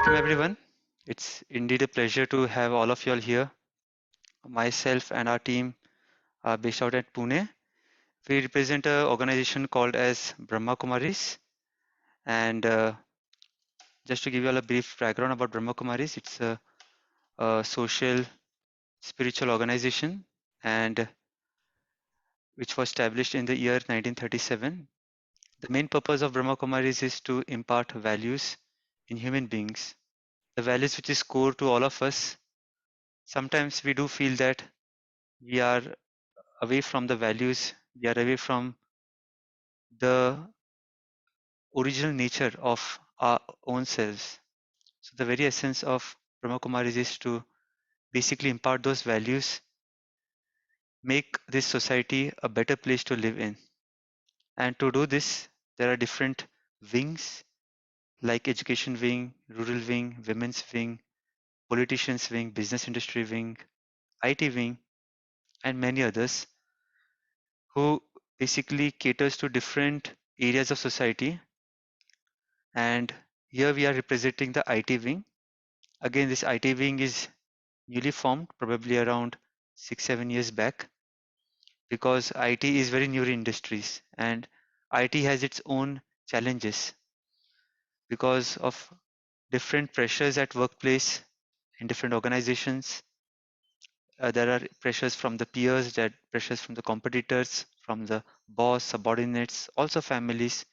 Welcome everyone. It's indeed a pleasure to have all of you all here. Myself and our team are based out at Pune. We represent an organization called as Brahma Kumaris. And just to give you all a brief background about Brahma Kumaris, it's a social spiritual organization and which was established in the year 1937. The main purpose of Brahma Kumaris is to impart values in human beings. The values which is core to all of us. Sometimes we do feel that we are away from the values, we are away from the original nature of our own selves. So the very essence of Brahma Kumaris is to basically impart those values, make this society a better place to live in. And to do this, there are different wings like education wing, rural wing, women's wing, politicians wing, business industry wing, IT wing, and many others who basically caters to different areas of society. And here we are representing the IT wing. Again, this IT wing is newly formed, probably around 6-7 years back, because IT is very new industries and IT has its own challenges because of different pressures at workplace in different organizations. There are pressures from the peers, that pressures from the competitors, from the boss, subordinates, also families.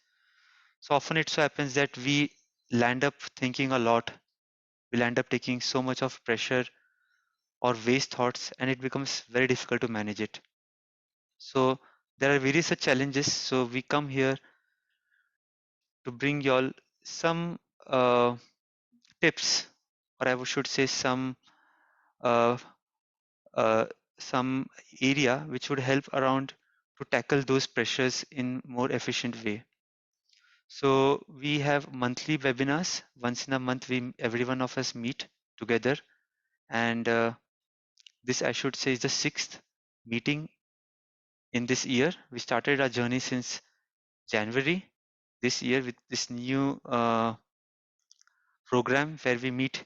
So often it so happens that we land up thinking a lot. We'll end up taking so much of pressure or waste thoughts, and it becomes very difficult to manage it. So there are various such challenges. So we come here to bring y'all some tips, or I should say uh, uh, some area which would help around to tackle those pressures in more efficient way. So we have monthly webinars. Once in a month, every one of us meet together, and this I should say is the 6th meeting in this year. We started our journey since January this year with this new program where we meet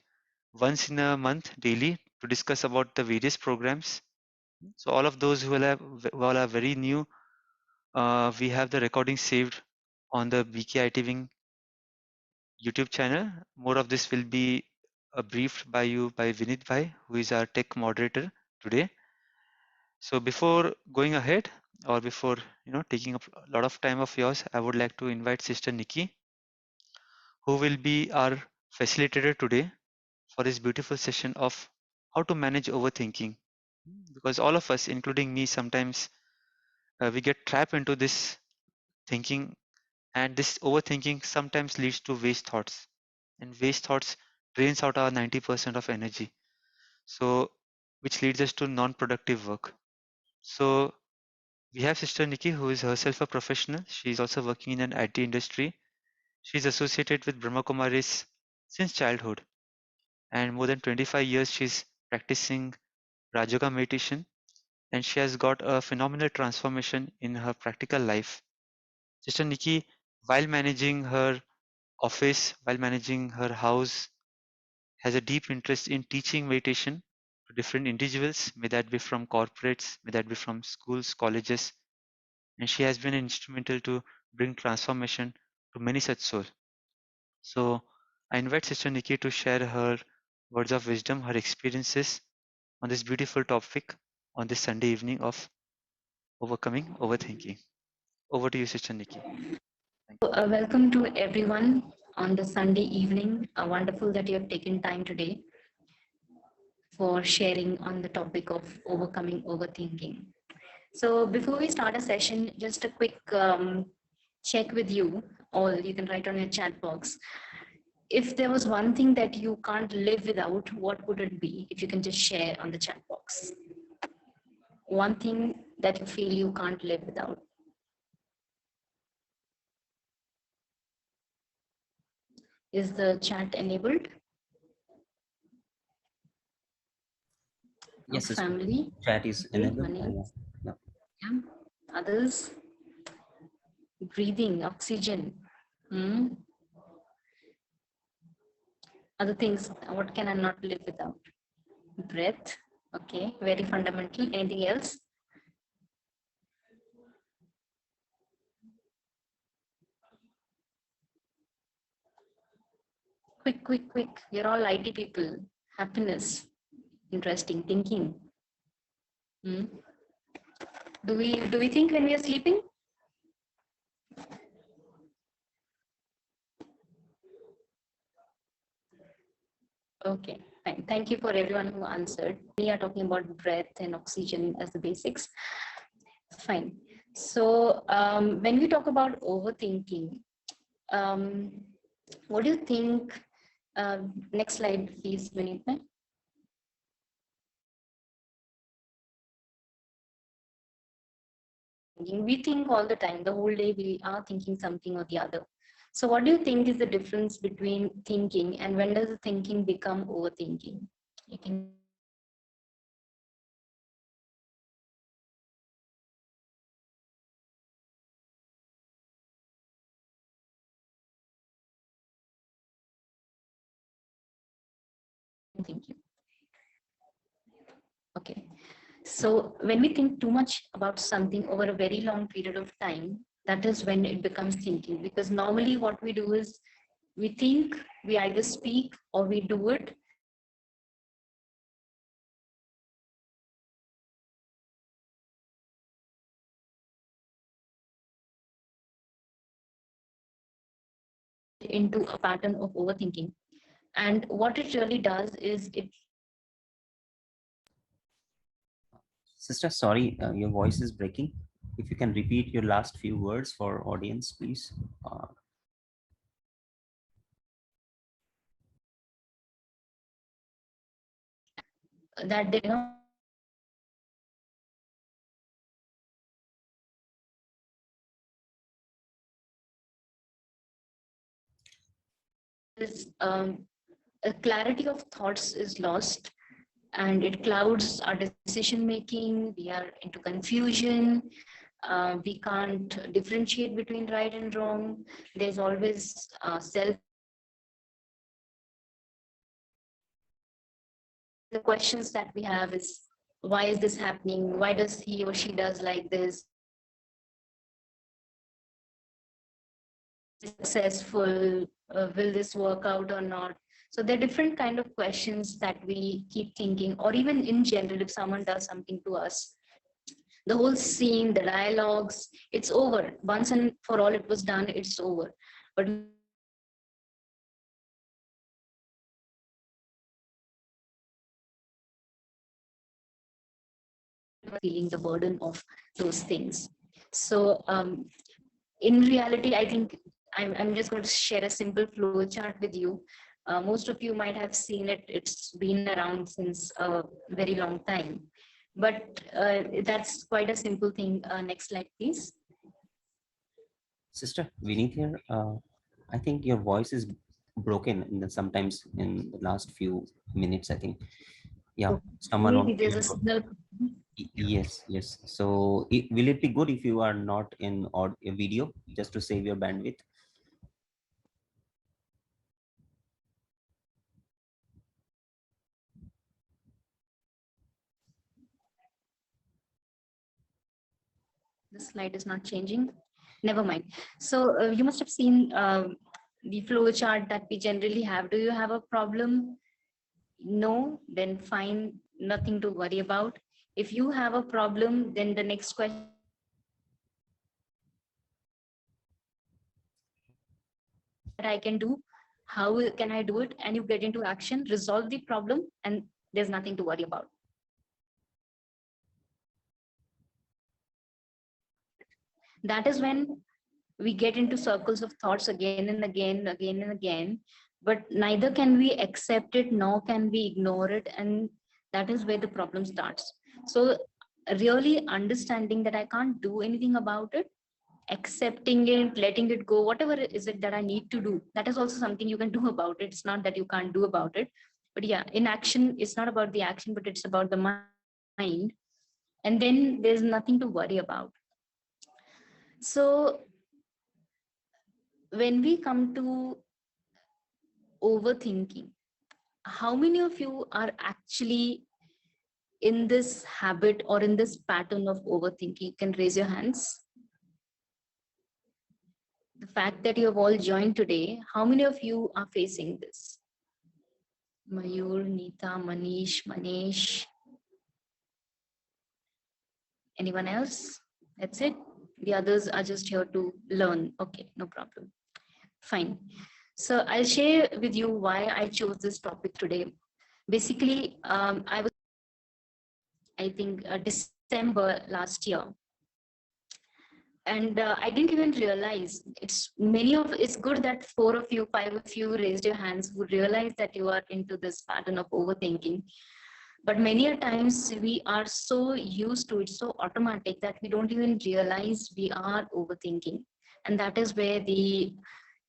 once in a month daily to discuss about the various programs. So all of those who all are very new, we have the recording saved on the BKIT Wing YouTube channel. More of this will be briefed by you by Vinit Bhai, who is our tech moderator today. So before going ahead, or before taking up a lot of time of yours, I would like to invite Sister Nikki, who will be our facilitator today for this beautiful session of how to manage overthinking. Because all of us, including me, sometimes we get trapped into this thinking, and this overthinking sometimes leads to waste thoughts, and waste thoughts drains out our 90% of energy. So, which leads us to non-productive work. So we have Sister Nikki, who is herself a professional. She is also working in an IT industry. She is associated with Brahma Kumaris since childhood, and more than 25 years she's practicing Rajoga meditation, and she has got a phenomenal transformation in her practical life. Sister Nikki, while managing her office, while managing her house, has a deep interest in teaching meditation to different individuals, may that be from corporates, may that be from schools, colleges, and she has been instrumental to bring transformation to many such souls. So I invite Sister Nikki to share her words of wisdom, her experiences on this beautiful topic on this Sunday evening of overcoming overthinking. Over to you, Sister Nikki. Thank you. Welcome to everyone on the Sunday evening. Wonderful that you have taken time today for sharing on the topic of overcoming overthinking. So, before we start a session, just a quick check with you all. You can write on your chat box. If there was one thing that you can't live without, what would it be? If you can just share on the chat box. One thing that you feel you can't live without. Is the chat enabled? Yes, it's Family. chat is enabled. Yeah. Yeah. Others, breathing, oxygen. Hmm? Other things, what can I not live without? Breath. Okay, very fundamental. Anything else? Quick, quick, quick. You're all IT people. Happiness. Interesting. Thinking. Hmm? Do we think when we are sleeping? Okay, fine. Thank you for everyone who answered. We are talking about breath and oxygen as the basics. Fine. So when we talk about overthinking, um, what do you think? Next slide, please, Vinita. We think all the time, the whole day we are thinking something or the other. So what do you think is the difference between thinking and when does the thinking become overthinking? You can thinking. Okay. So when we think too much about something over a very long period of time, that is when it becomes thinking. Because normally what we do is we think, we either speak or we do it into a pattern of overthinking. And what it really does is it. Sister, sorry, your voice is breaking. If you can repeat your last few words for audience, please. That they know is a clarity of thoughts is lost and it clouds our decision making. We are into confusion. We can't differentiate between right and wrong. There's always self. The questions that we have is, why is this happening? Why does he or she does like this? Successful? Will this work out or not? So there are different kind of questions that we keep thinking, or even in general, if someone does something to us, the whole scene, the dialogues, it's over. Once and for all, it was done, it's over. But feeling the burden of those things. So in reality, I think I'm just going to share a simple flow chart with you. Most of you might have seen it. It's been around since a very long time. But that's quite a simple thing. Next slide, please. Sister, Vineet here. I think your voice is broken sometimes in the last few minutes, I think. Yeah, So someone maybe on there's a mute. signal. Yes, yes. So will it be good if you are not in video, just to save your bandwidth? The slide is not changing. Never mind. So you must have seen the flow chart that we generally have. Do you have a problem? No, then fine, nothing to worry about. If you have a problem, then the next question that I can do, how can I do it? And you get into action, resolve the problem, and there's nothing to worry about. That is when we get into circles of thoughts again and again, again and again, but neither can we accept it nor can we ignore it, and that is where the problem starts. So really understanding that I can't do anything about it, accepting it, letting it go, whatever is it that I need to do, that is also something you can do about it. It's not that you can't do about it, but yeah, in action, it's not about the action, but it's about the mind, and then there's nothing to worry about. So when we come to overthinking, how many of you are actually in this habit or in this pattern of overthinking? You can raise your hands. The fact that you have all joined today, how many of you are facing this? Mayur, Neeta, Manish, Manesh. Anyone else? That's it. The others are just here to learn. Okay, no problem. Fine. So I'll share with you why I chose this topic today. Basically, I think, December last year. And I didn't even realize it's good that four of you, five of you raised your hands who realize that you are into this pattern of overthinking. But many a times we are so used to it, so automatic that we don't even realize we are overthinking. And that is where the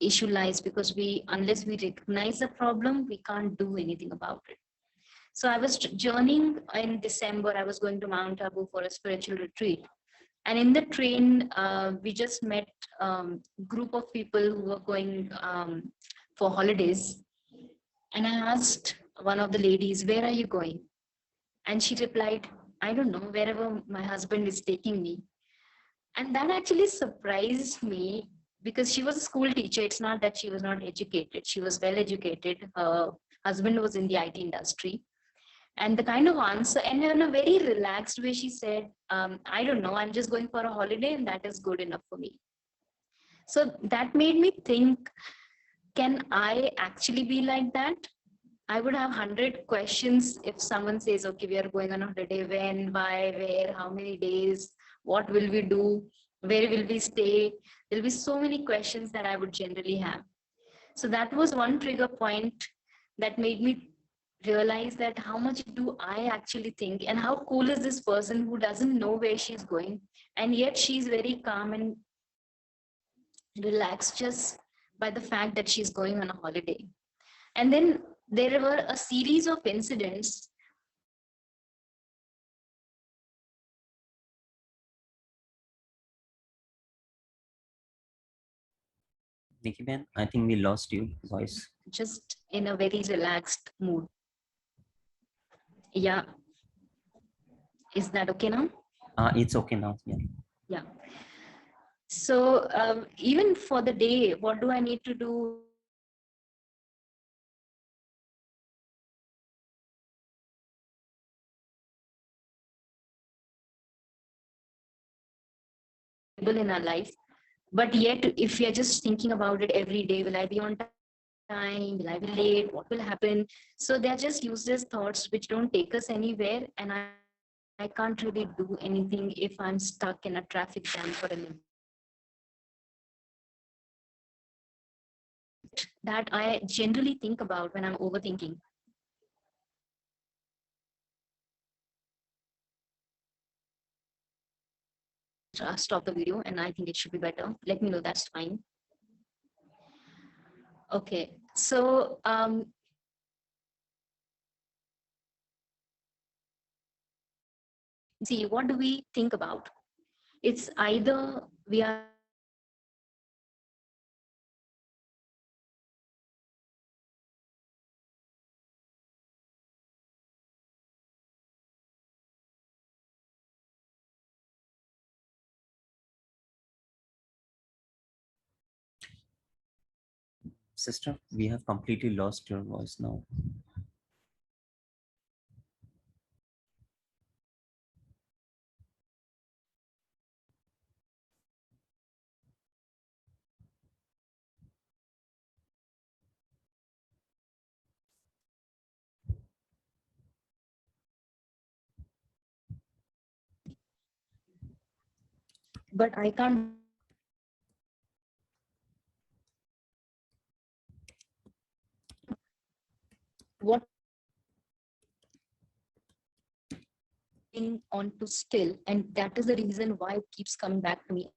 issue lies, because unless we recognize the problem, we can't do anything about it. So I was journeying in December. I was going to Mount Abu for a spiritual retreat. And in the train, we just met group of people who were going for holidays. And I asked one of the ladies, "Where are you going?" And she replied, "I don't know, wherever my husband is taking me." And that actually surprised me, because she was a school teacher. It's not that she was not educated. She was well educated. Her husband was in the IT industry. And the kind of answer, and in a very relaxed way, she said, "I don't know, I'm just going for a holiday and that is good enough for me." So that made me think, can I actually be like that? I would have 100 questions if someone says, "Okay, we are going on a holiday. When, why, where, how many days, what will we do, where will we stay?" There'll be so many questions that I would generally have. So that was one trigger point that made me realize that how much do I actually think, and how cool is this person who doesn't know where she's going, and yet she's very calm and relaxed just by the fact that she's going on a holiday. And then there were a series of incidents Nikki man, I think we lost you voice. just in a very relaxed mood. Yeah, is that okay now? It's okay now. Yeah. Yeah. So even for the day, what do I need to do? In our life, but yet if we are just thinking about it every day, will I be on time, will I be late, what will happen? So they're just useless thoughts which don't take us anywhere, and I can't really do anything if I'm stuck in a traffic jam for an that I generally think about when I'm overthinking. Stop the video, and I think it should be better. Let me know, that's fine. Okay, so see, what do we think about? It's either we are Sister, we have completely lost your voice now. but I can't. What on to still, and that is the reason why it keeps coming back to me.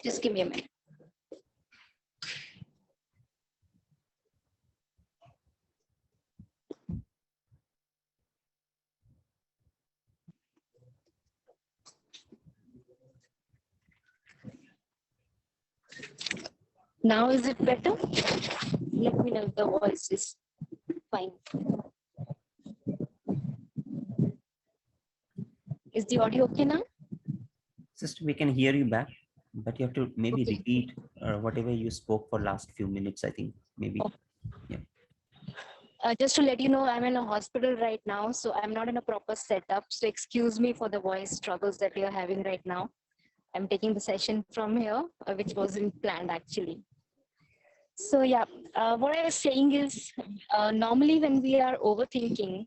Just give me a minute. Now is it better? Let me know if the voice is fine. Is the audio okay now? Sister, we can hear you back, but you have to maybe Okay. repeat whatever you spoke for last few minutes, I think, maybe. Oh. Yeah. Just to let you know, I'm in a hospital right now, so I'm not in a proper setup. So excuse me for the voice struggles that we are having right now. I'm taking the session from here, which wasn't planned actually. So yeah, what I was saying is, normally when we are overthinking,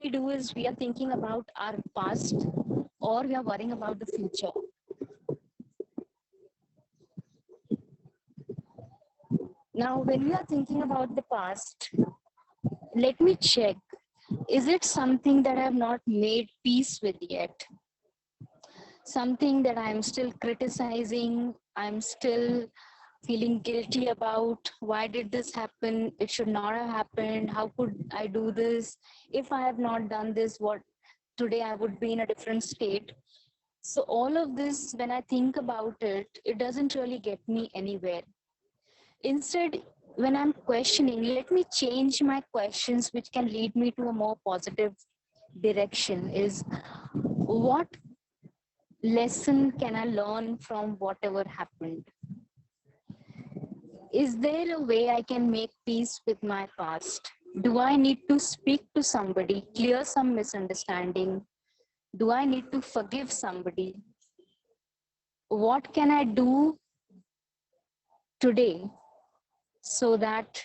we do is we are thinking about our past or we are worrying about the future. Now, when we are thinking about the past, let me check. Is it something that I have not made peace with yet? Something that I'm still criticizing, I'm still feeling guilty about. Why did this happen? It should not have happened. How could I do this? If I have not done this, what today I would be in a different state. So all of this, when I think about it, it doesn't really get me anywhere. Instead, when I'm questioning, let me change my questions, which can lead me to a more positive direction. Is what lesson can I learn from whatever happened? Is there a way I can make peace with my past? Do I need to speak to somebody, clear some misunderstanding? Do I need to forgive somebody? What can I do today so that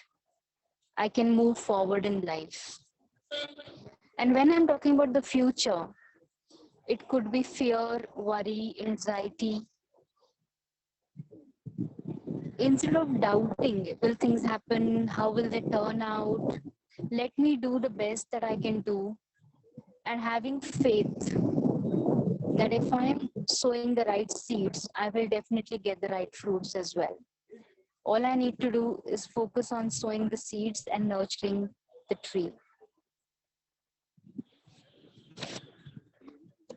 I can move forward in life? And when I'm talking about the future, it could be fear, worry, anxiety. Instead of doubting, will things happen? How will they turn out? Let me do the best that I can do, and having faith that if I'm sowing the right seeds, I will definitely get the right fruits as well. All I need to do is focus on sowing the seeds and nurturing the tree.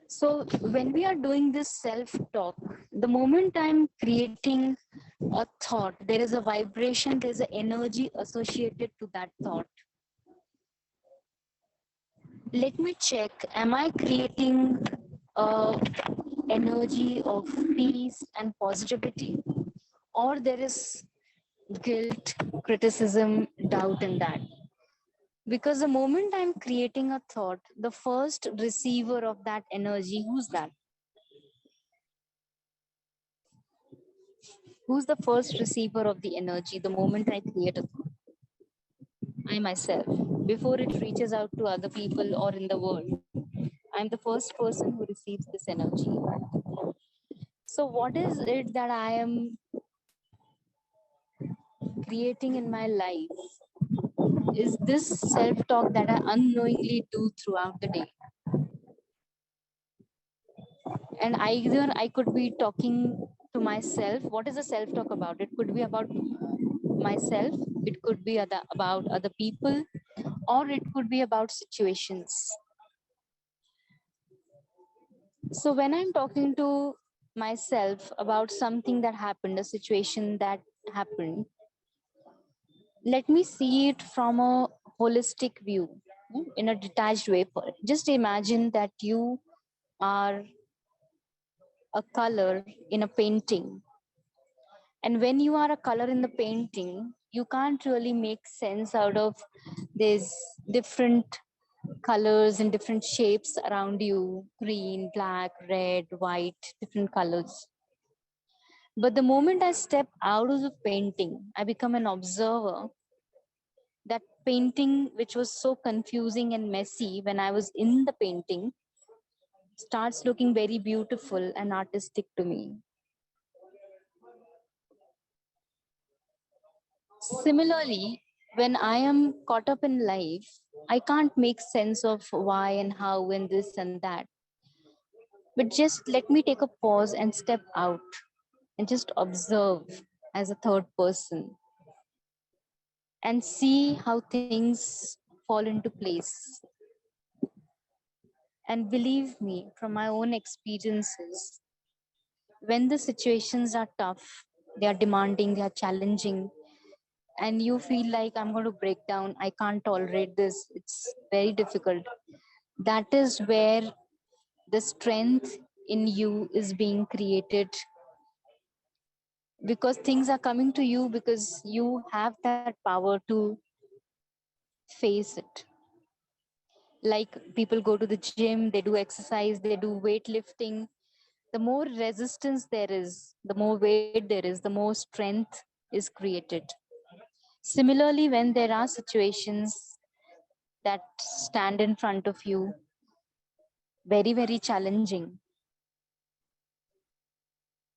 So when we are doing this self-talk, the moment I'm creating a thought, there is a vibration, there's an energy associated to that thought. Let me check, am I creating a energy of peace and positivity, or there is guilt, criticism, doubt in that? Because the moment I'm creating a thought, the first receiver of that energy, who's that? Who's the first receiver of the energy the moment I create a thought? I myself. Before it reaches out to other people or in the world, I'm the first person who receives this energy. So, what is it that I am creating in my life? Is this self talk that I unknowingly do throughout the day? And either I could be talking to myself. What is the self talk about? It could be about myself, it could be about other people, or it could be about situations. So when I'm talking to myself about something that happened, a situation that happened, let me see it from a holistic view, in a detached way. Just imagine that you are a color in a painting. And when you are a color in the painting, you can't really make sense out of these different colors and different shapes around you: green, black, red, white, different colors. But the moment I step out of the painting, I become an observer. That painting, which was so confusing and messy when I was in the painting, starts looking very beautiful and artistic to me. Similarly, when I am caught up in life, I can't make sense of why and how and this and that. But just let me take a pause and step out and just observe as a third person and see how things fall into place. And believe me, from my own experiences, when the situations are tough, they are demanding, they are challenging, and you feel like I'm going to break down, I can't tolerate this, it's very difficult. That is where the strength in you is being created, because things are coming to you because you have that power to face it. Like people go to the gym, they do exercise, they do weightlifting. The more resistance there is, the more weight there is, the more strength is created. Similarly, when there are situations that stand in front of you, very, very challenging.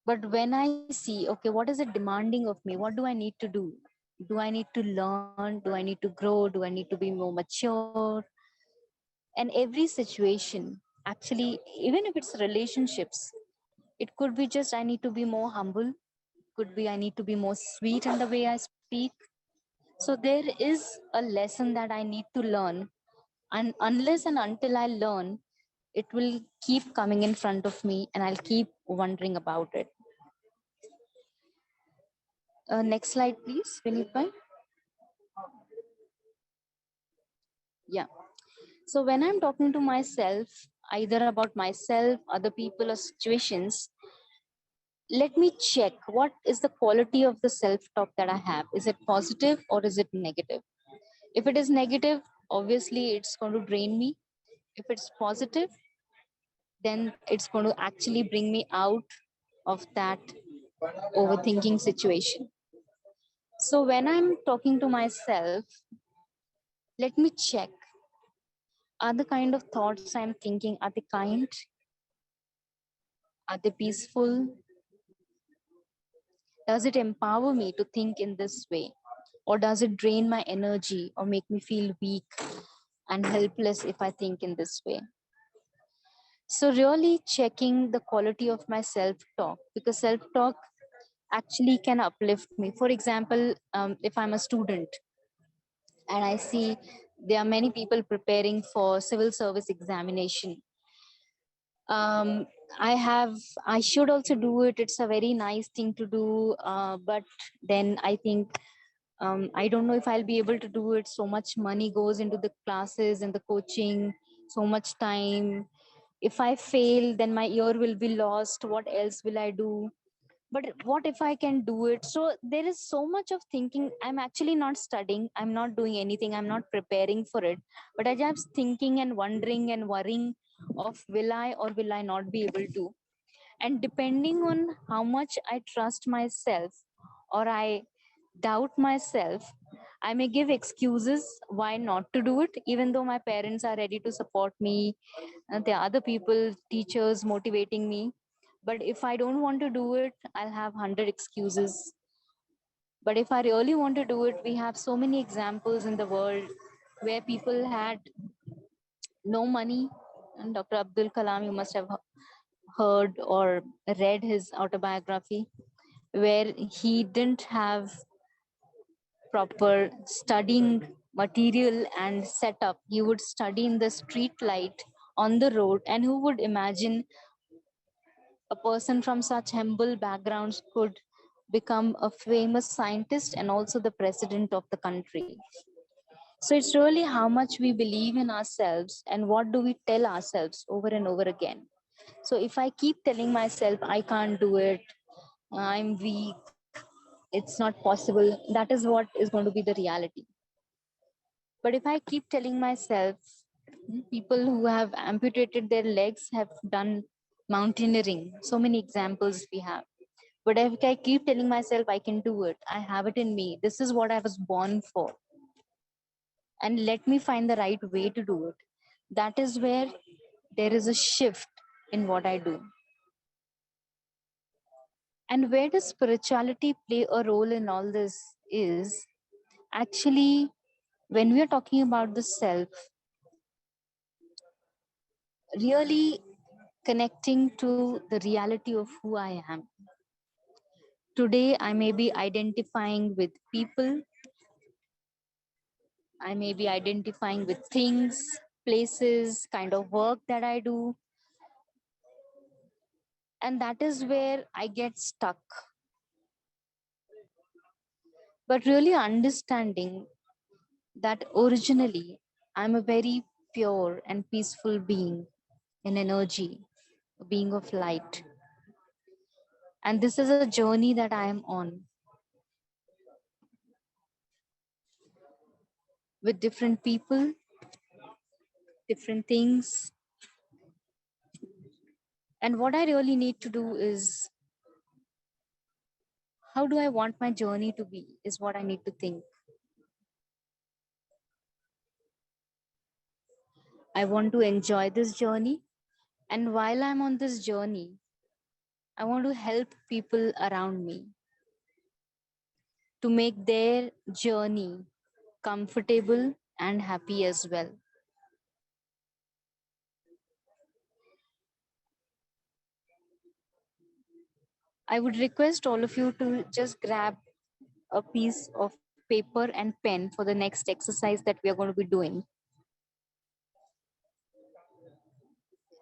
But when I see, okay, what is it demanding of me? What do I need to do? Do I need to learn? Do I need to grow? Do I need to be more mature? And every situation, actually, even if it's relationships, it could be just I need to be more humble, could be I need to be more sweet in the way I speak. So there is a lesson that I need to learn. And unless and until I learn, it will keep coming in front of me and I'll keep wondering about it. Next slide, please, Vineet bhai. Yeah. So when I'm talking to myself, either about myself, other people, or situations, let me check what is the quality of the self talk that I have. Is it positive or is it negative? If it is negative, obviously it's going to drain me. If it's positive, then it's going to actually bring me out of that overthinking situation. So when I'm talking to myself, let me check, are the kind of thoughts I'm thinking, are they kind? Are they peaceful? Does it empower me to think in this way? Or does it drain my energy or make me feel weak and helpless if I think in this way? So, really checking the quality of my self talk, because self talk actually can uplift me. For example, if I'm a student and I see there are many people preparing for civil service examination, um, I should also do it. It's a very nice thing to do, but then I think I don't know if I'll be able to do it. So much money goes into the classes and the coaching, so much time. If I fail, then my year will be lost. What else will I do? But what if I can do it? So there is so much of thinking. I'm actually not studying, I'm not doing anything, I'm not preparing for it, but I just thinking and wondering and worrying of will I or will I not be able to. And depending on how much I trust myself or I doubt myself, I may give excuses why not to do it, even though my parents are ready to support me, and there are other people, teachers motivating me. But if I don't want to do it, I'll have 100 excuses. But if I really want to do it, we have so many examples in the world where people had no money. And Dr. Abdul Kalam, you must have heard or read his autobiography, where he didn't have proper studying material and setup. He would study in the street light on the road, and who would imagine a person from such humble backgrounds could become a famous scientist and also the president of the country. So it's really how much we believe in ourselves and what do we tell ourselves over and over again. So if I keep telling myself I can't do it, I'm weak, it's not possible, that is what is going to be the reality. But if I keep telling myself, people who have amputated their legs have done mountaineering, so many examples we have. But if I keep telling myself I can do it, I have it in me, this is what I was born for, and let me find the right way to do it, that is where there is a shift in what I do. And where does spirituality play a role in all this is actually when we are talking about the self, really connecting to the reality of who I am. Today, I may be identifying with people, I may be identifying with things, places, kind of work that I do. And that is where I get stuck. But really understanding that originally I'm a very pure and peaceful being in energy, a being of light. And this is a journey that I am on with different people, different things. And what I really need to do is, how do I want my journey to be, is what I need to think. I want to enjoy this journey. And while I'm on this journey, I want to help people around me to make their journey comfortable and happy as well. I would request all of you to just grab a piece of paper and pen for the next exercise that we are going to be doing.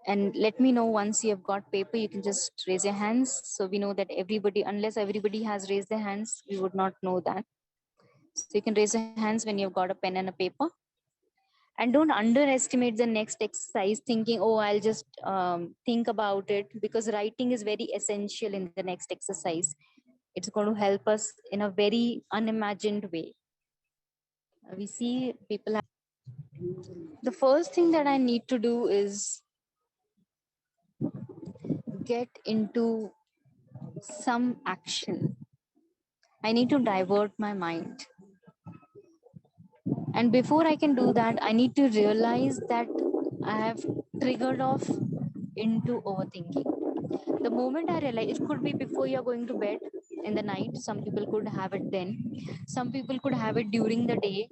And let me know once you have got paper, you can just raise your hands. So we know that everybody, unless everybody has raised their hands, we would not know that. So you can raise your hands when you've got a pen and a paper. And don't underestimate the next exercise thinking, oh, I'll just think about it, because writing is very essential in the next exercise. It's going to help us in a very unimagined way. We see people have... The first thing that I need to do is get into some action. I need to divert my mind. And before I can do that, I need to realize that I have triggered off into overthinking. The moment I realize, it could be before you're going to bed in the night. Some people could have it then. Some people could have it during the day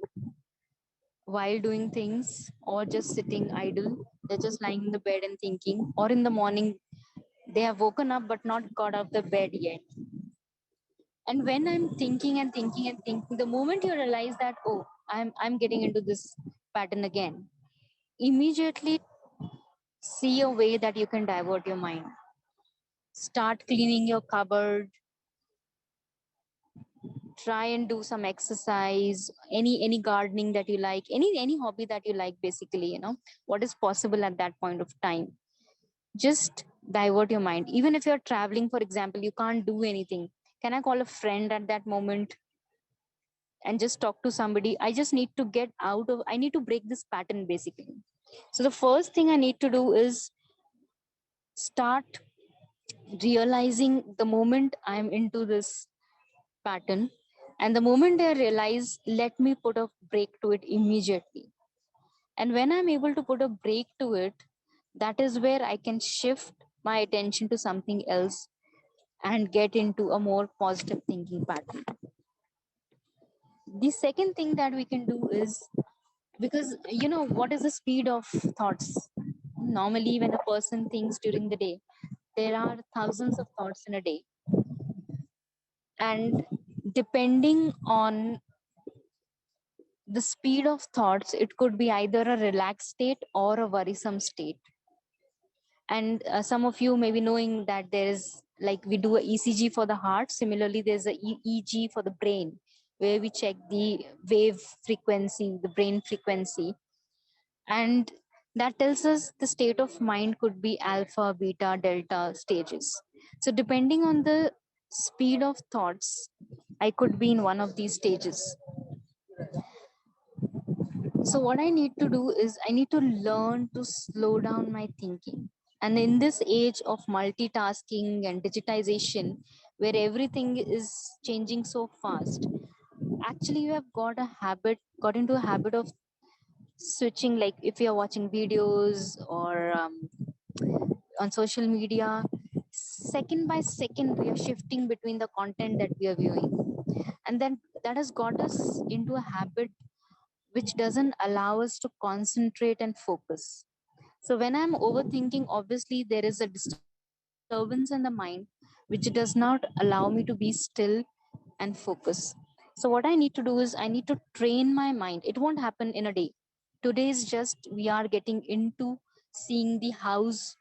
while doing things, or just sitting idle. They're just lying in the bed and thinking. Or in the morning, they have woken up but not got out of the bed yet. And when I'm thinking and thinking and thinking, the moment you realize that, oh, I'm getting into this pattern again, immediately see a way that you can divert your mind. Start cleaning your cupboard, try and do some exercise, any gardening that you like, any hobby that you like, basically, what is possible at that point of time. Just divert your mind. Even if you're traveling, for example, you can't do anything, can I call a friend at that moment and just talk to somebody? I just need to get out of, I need to break this pattern, basically. So the first thing I need to do is start realizing the moment I'm into this pattern. And the moment I realize, let me put a break to it immediately. And when I'm able to put a break to it, that is where I can shift my attention to something else and get into a more positive thinking pattern. The second thing that we can do is, because what is the speed of thoughts? Normally, when a person thinks during the day, there are thousands of thoughts in a day. And depending on the speed of thoughts, it could be either a relaxed state or a worrisome state. And some of you may be knowing that there is, like, we do a ECG for the heart. Similarly, there's a EEG for the brain, where we check the wave frequency, the brain frequency. And that tells us the state of mind could be alpha, beta, delta stages. So depending on the speed of thoughts, I could be in one of these stages. So what I need to do is, I need to learn to slow down my thinking. And in this age of multitasking and digitization, where everything is changing so fast, actually you have got into a habit of switching. Like, if you're watching videos or on social media, second by second we are shifting between the content that we are viewing. And then that has got us into a habit which doesn't allow us to concentrate and focus. So when I'm overthinking, obviously there is a disturbance in the mind which does not allow me to be still and focus. So what I need to do is I need to train my mind. It won't happen in a day. Today is just we are getting into seeing the house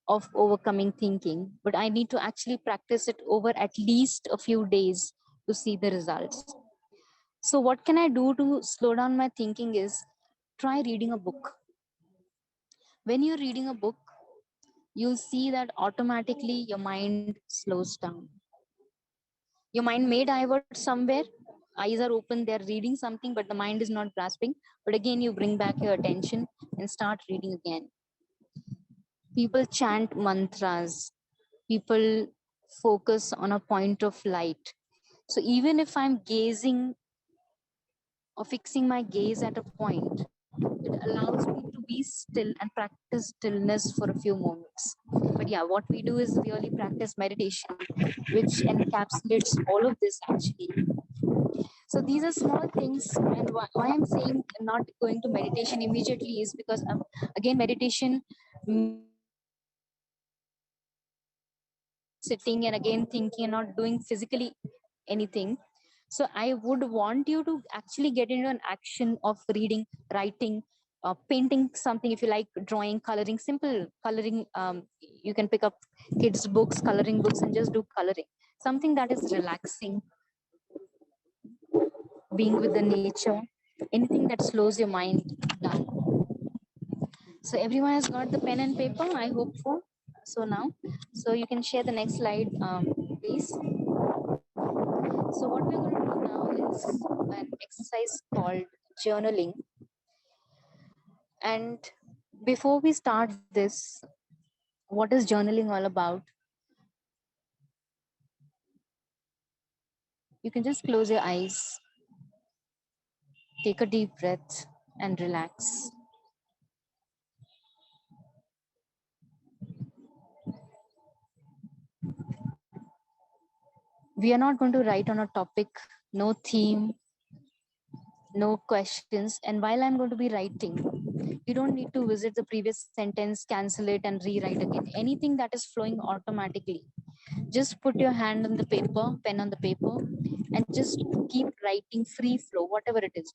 of overcoming thinking, but I need to actually practice it over at least a few days to see the results. So what can I do to slow down my thinking is try reading a book. When you're reading a book, you'll see that automatically your mind slows down. Your mind may divert somewhere, eyes are open, they're reading something, but the mind is not grasping. But again, you bring back your attention and start reading again. People chant mantras, people focus on a point of light. So even if I'm gazing or fixing my gaze at a point, it allows me to be still and practice stillness for a few moments. But yeah, what we do is really practice meditation, which encapsulates all of this actually. So these are small things, and why I'm saying not going to meditation immediately is because again, meditation means sitting and again thinking and not doing physically anything. So I would want you to actually get into an action of reading, writing, painting something if you like, drawing, coloring, simple coloring. You can pick up kids' books, coloring books, and just do coloring. Something that is relaxing, being with the nature, anything that slows your mind down. So everyone has got the pen and paper, I hope for. So now, so you can share the next slide, please. So what we're going to do now is an exercise called journaling. And before we start this, what is journaling all about? You can just close your eyes, take a deep breath, and relax. We are not going to write on a topic, no theme, no questions. And while I'm going to be writing, you don't need to visit the previous sentence, cancel it, and rewrite again. Anything that is flowing automatically. Just put your hand on the paper, pen on the paper, and just keep writing free flow, whatever it is.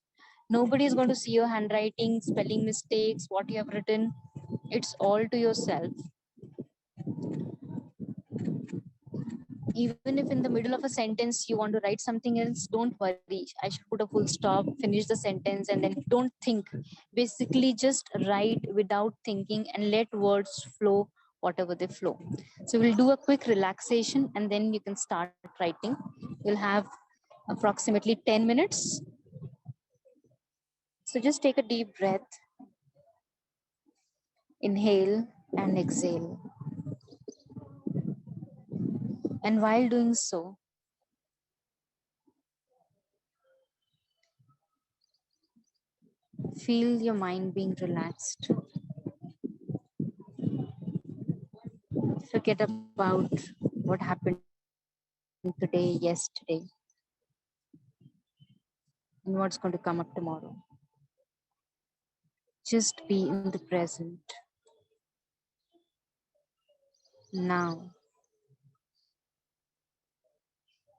Nobody is going to see your handwriting, spelling mistakes, what you have written. It's all to yourself. Even if in the middle of a sentence you want to write something else, don't worry. I should put a full stop, finish the sentence, and then don't think. Basically, just write without thinking and let words flow whatever they flow. So we'll do a quick relaxation and then you can start writing. You'll have approximately 10 minutes. So just take a deep breath, inhale and exhale. And while doing so, feel your mind being relaxed. Forget about what happened today, yesterday, and what's going to come up tomorrow. Just be in the present, now.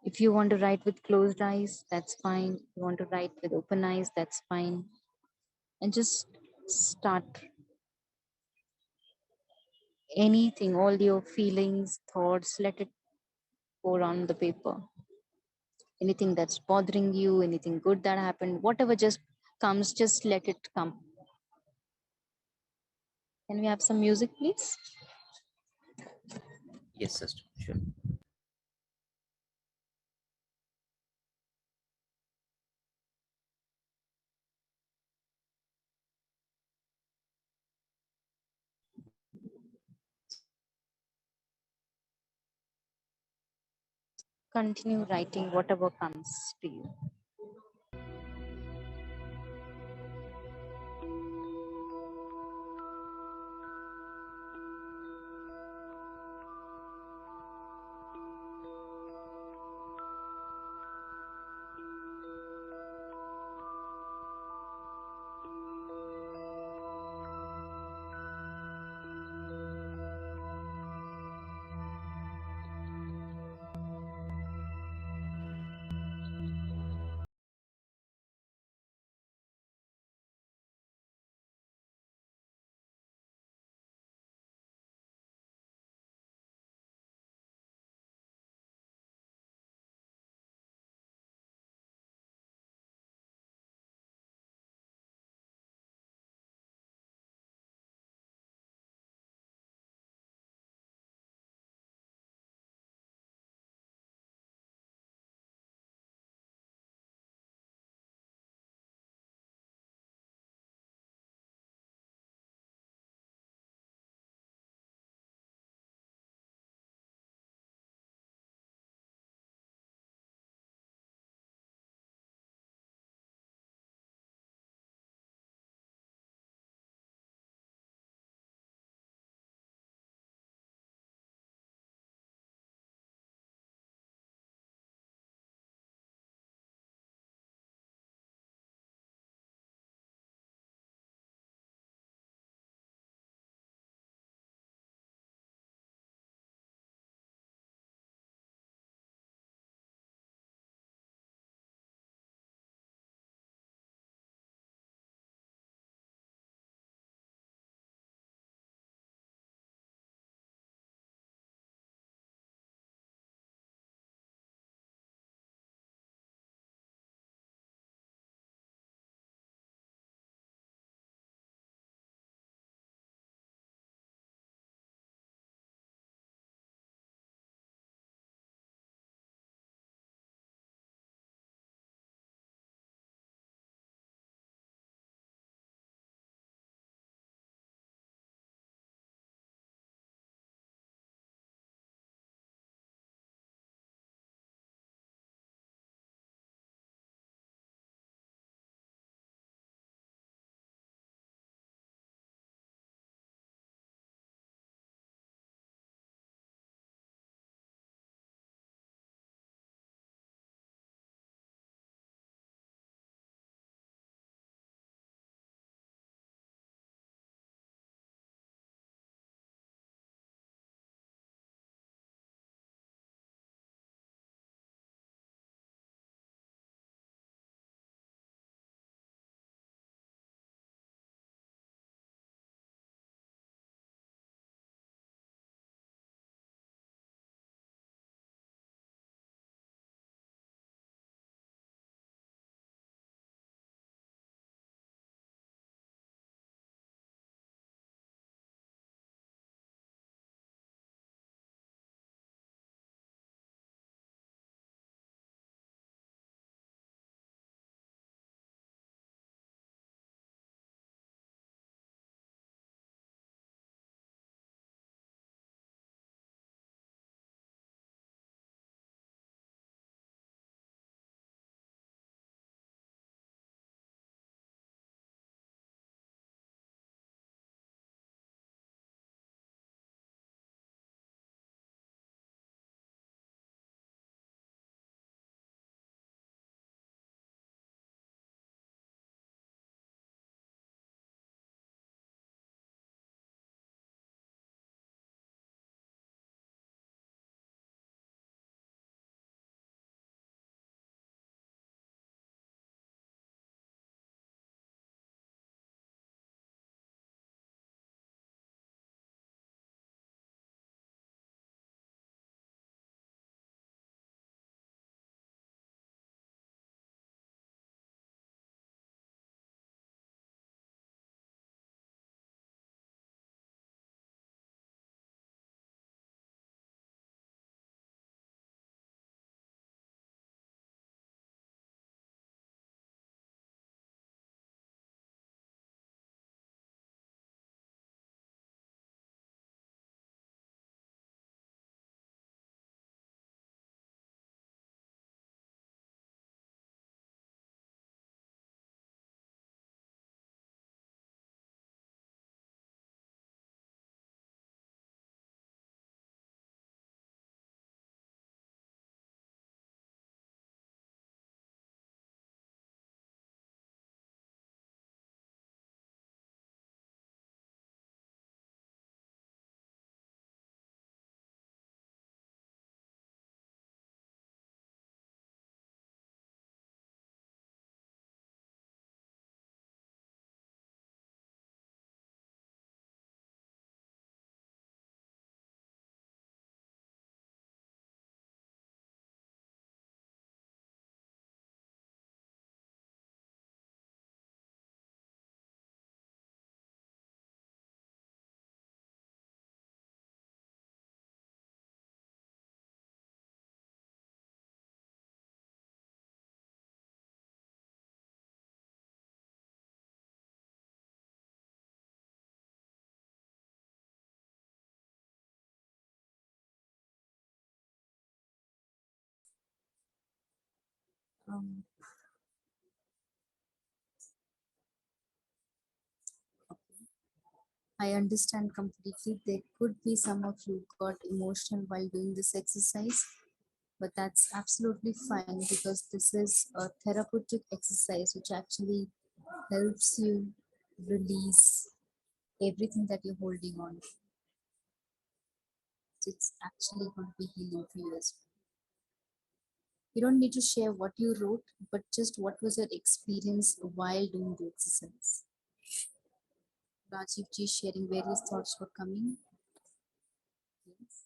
If you want to write with closed eyes, that's fine. If you want to write with open eyes, that's fine. And just start anything, all your feelings, thoughts, let it pour on the paper. Anything that's bothering you, anything good that happened, whatever just comes, just let it come. Can we have some music, please? Yes, sister. Sure. Continue writing whatever comes to you. I understand completely. There could be some of you got emotional while doing this exercise, but that's absolutely fine because this is a therapeutic exercise which actually helps you release everything that you're holding on to. It's actually going to be healing for you as well. You don't need to share what you wrote, but just what was your experience while doing the exercise. Rajiv ji sharing various thoughts were coming. Yes.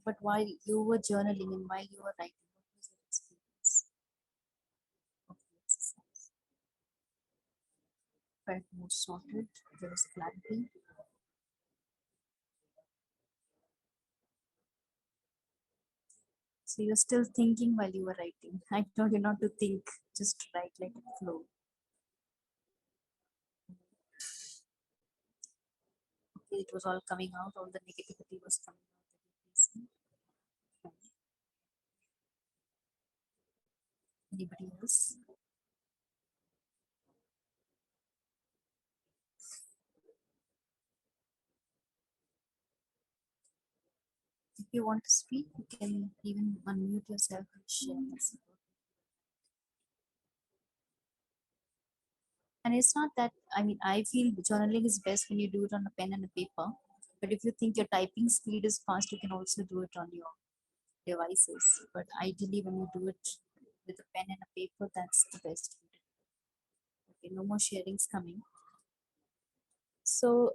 But while you were journaling and while you were writing, what was your experience of the exercise? Felt more sorted, there was clarity. So you're still thinking while you were writing. I told you not to think, just write, let it flow. Okay, it was all coming out, all the negativity was coming out that you're facing. Anybody else? If you want to speak, you can even unmute yourself and share this. And it's not that, I mean, I feel journaling is best when you do it on a pen and a paper. But if you think your typing speed is fast, you can also do it on your devices. But ideally, when you do it with a pen and a paper, that's the best. Okay, no more sharings coming. So,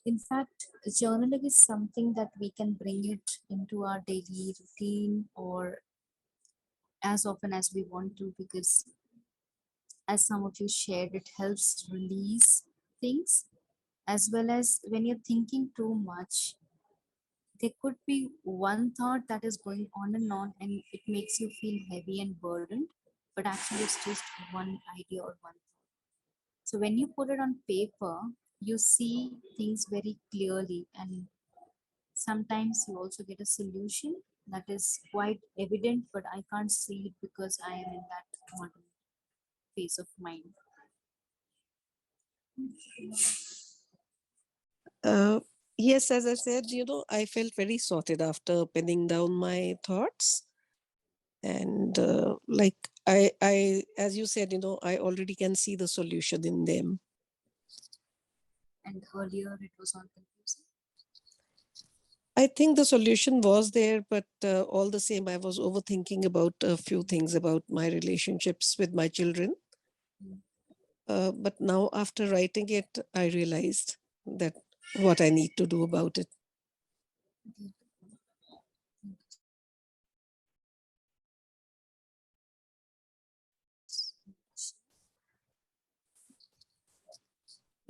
in fact, journaling is something that we can bring it into our daily routine or as often as we want to, because as some of you shared, it helps release things, as well as when you're thinking too much, there could be one thought that is going on and it makes you feel heavy and burdened, but actually it's just one idea or one thought. So when you put it on paper, you see things very clearly, and sometimes you also get a solution that is quite evident, but I can't see it because I am in that one phase of mind. Uh, yes, as I said, I felt very sorted after penning down my thoughts. And as you said, I already can see the solution in them. And earlier it was all confusing. I think the solution was there, but all the same, I was overthinking about a few things about my relationships with my children. But now, after writing it, I realized that what I need to do about it.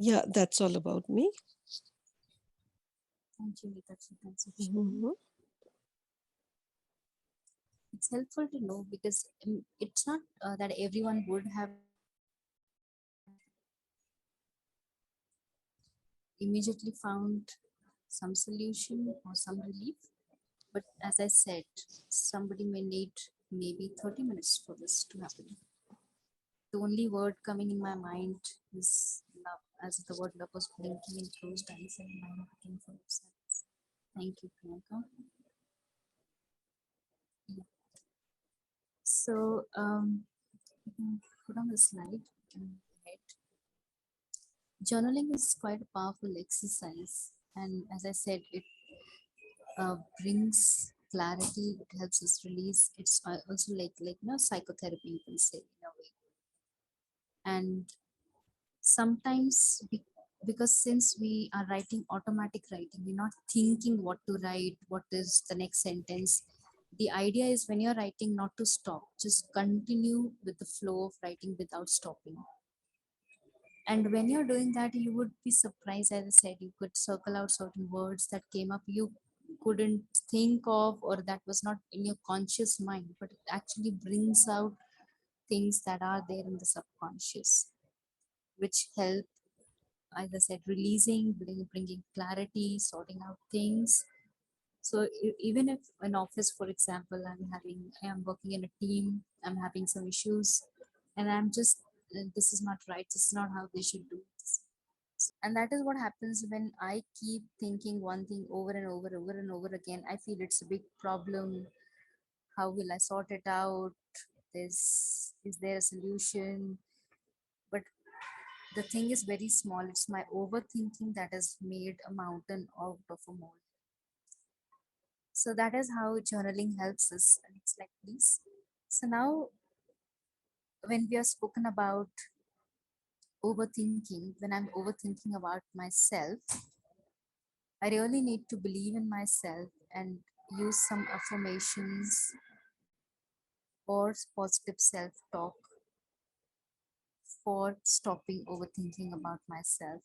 Yeah, that's all about me. Thank you, Nikky. Mhm. It's helpful to know because it's not that everyone would have immediately found some solution or some relief. But as I said, somebody may need maybe 30 minutes for this to happen. The only word coming in my mind is love, as the word love was blinking in closed eyes and mine became full of sadness. Thank you, Priyanka. Yeah. So, you can put on the slide. Head. Journaling is quite a powerful exercise, and as I said, it brings clarity. It helps us release. It's also like psychotherapy, you can say in a way. And sometimes because since we are writing automatic writing, we're not thinking what to write, what is the next sentence. The idea is when you're writing not to stop, just continue with the flow of writing without stopping. And when you're doing that, you would be surprised. As I said, you could circle out certain words that came up you couldn't think of, or that was not in your conscious mind, but it actually brings out things that are there in the subconscious, which help, as I said, releasing, bringing clarity, sorting out things. So even if in office, for example, I am working in a team, I'm having some issues, and I'm just, this is not right. This is not how they should do this. And that is what happens when I keep thinking one thing over and over again. I feel it's a big problem. How will I sort it out? Is there a solution? But the thing is very small. It's my overthinking that has made a mountain out of a mole. So that is how journaling helps us. Next slide, please. So now, when we are spoken about overthinking, when I'm overthinking about myself, I really need to believe in myself and use some affirmations or positive self talk for stopping overthinking about myself.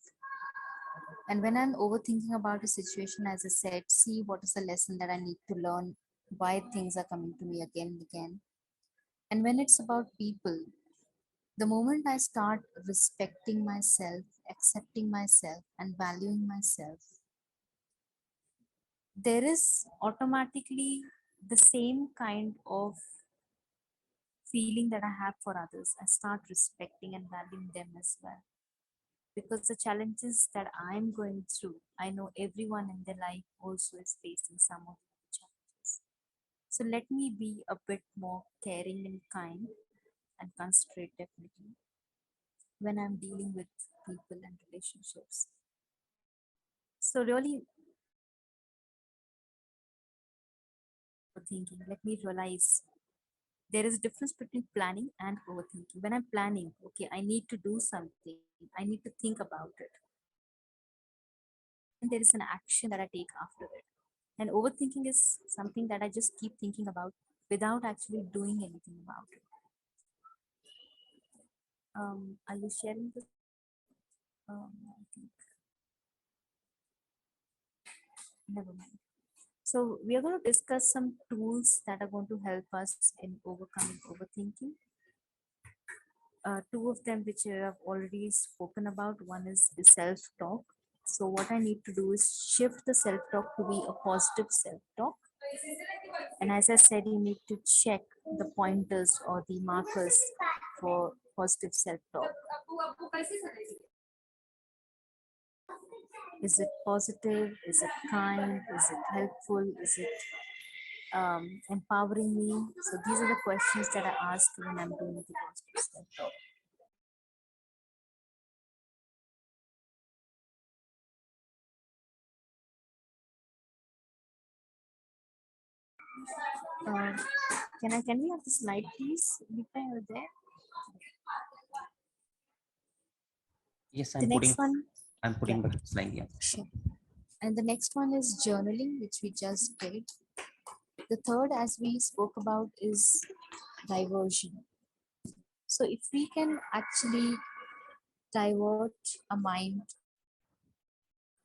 And when I'm overthinking about a situation, as I said, see what is the lesson that I need to learn, why things are coming to me again and again. And when it's about people, the moment I start respecting myself, accepting myself, and valuing myself, there is automatically the same kind of feeling that I have for others. I start respecting and valuing them as well. Because the challenges that I'm going through, I know everyone in their life also is facing some of the challenges. So let me be a bit more caring and kind and considerate, definitely, when I'm dealing with people and relationships. So really thinking, let me realize there is a difference between planning and overthinking. When I'm planning, okay, I need to do something, I need to think about it. Then there is an action that I take after it. And overthinking is something that I just keep thinking about without actually doing anything about it. Are you sharing this? I think, never mind. So we are going to discuss some tools that are going to help us in overcoming overthinking. Two of them which I have already spoken about. One is the self-talk. So what I need to do is shift the self-talk to be a positive self-talk. And as I said, you need to check the pointers or the markers for positive self-talk. Is it positive? Is it kind? Is it helpful? Is it empowering me? So these are the questions that I ask when I'm doing the positive self-talk. Uh, can we have the slide, please? Nikky, are you there? Yes, The next one, I'm putting yeah, the slide here. sure. And the next one is journaling, which we just did. The third, as we spoke about, is diversion. So if we can actually divert our mind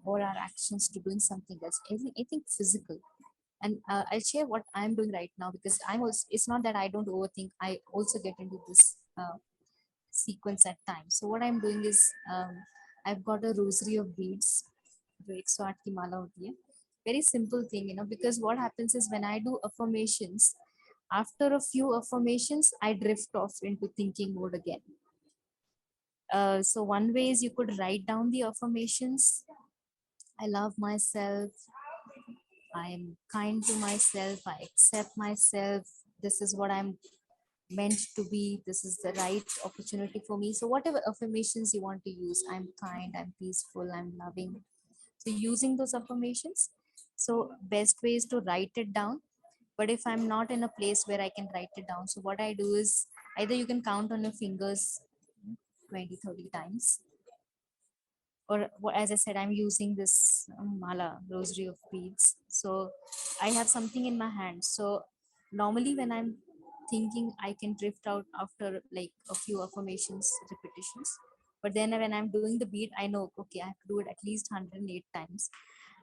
or our actions to doing something else, I think physical. And I'll share what I'm doing right now, because I'm also, it's not that I don't overthink, I also get into this sequence at times. So what I'm doing is, I've got a rosary of beads, जो 108 की माला होती है. Very simple thing, because what happens is when I do affirmations, after a few affirmations, I drift off into thinking mode again. So one way is you could write down the affirmations. I love myself. I am kind to myself. I accept myself. This is what I'm meant to be. This is the right opportunity for me. So whatever affirmations you want to use, I'm kind, I'm peaceful, I'm loving. So using those affirmations. So best way is to write it down. But if I'm not in a place where I can write it down, so what I do is either you can count on your fingers 20, 30 times, or as I said, I'm using this mala, rosary of beads. So I have something in my hand. So normally when I'm thinking, I can drift out after like a few affirmations, repetitions. But then when I'm doing the bead, I know, okay, I have to do it at least 108 times.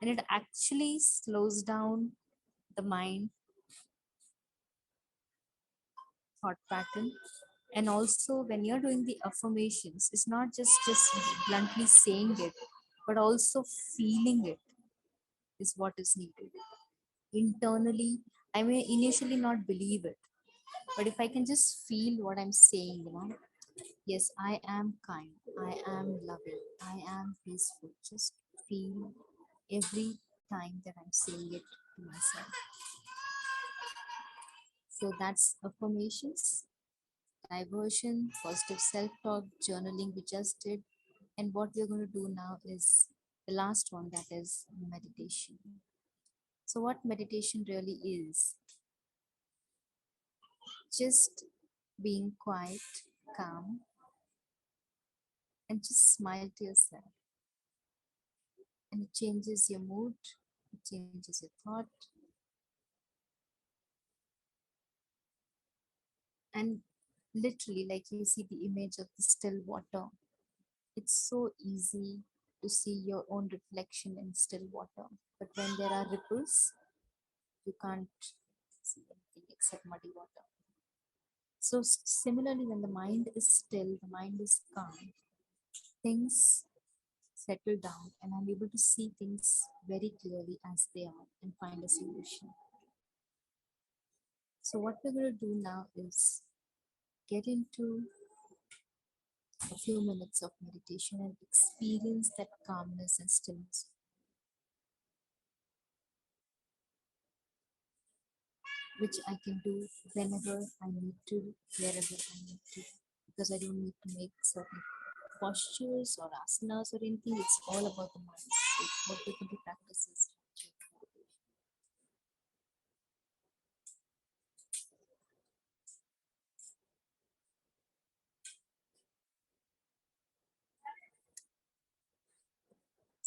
And it actually slows down the mind thought pattern. And also when you're doing the affirmations, it's not just bluntly saying it, but also feeling it is what is needed. internally, I may initially not believe it, but if I can just feel what I'm saying, yes, I am kind, I am loving, I am peaceful. Just feel every time that I'm saying it to myself. So that's affirmations, diversion, positive self talk, journaling we just did. And what we're going to do now is the last one, that is meditation. So, what meditation really is, just being quiet, calm, and just smile to yourself. And it changes your mood, it changes your thought. And literally, like you see the image of the still water, it's so easy to see your own reflection in still water. But when there are ripples, you can't see anything except muddy water. So, similarly, when the mind is still, the mind is calm, things settle down, and I'm able to see things very clearly as they are and find a solution. So, what we're going to do now is get into a few minutes of meditation and experience that calmness and stillness, which I can do whenever I need to, wherever I need to, because I don't need to make certain postures or asanas or anything. It's all about the mind. So what we can do practices.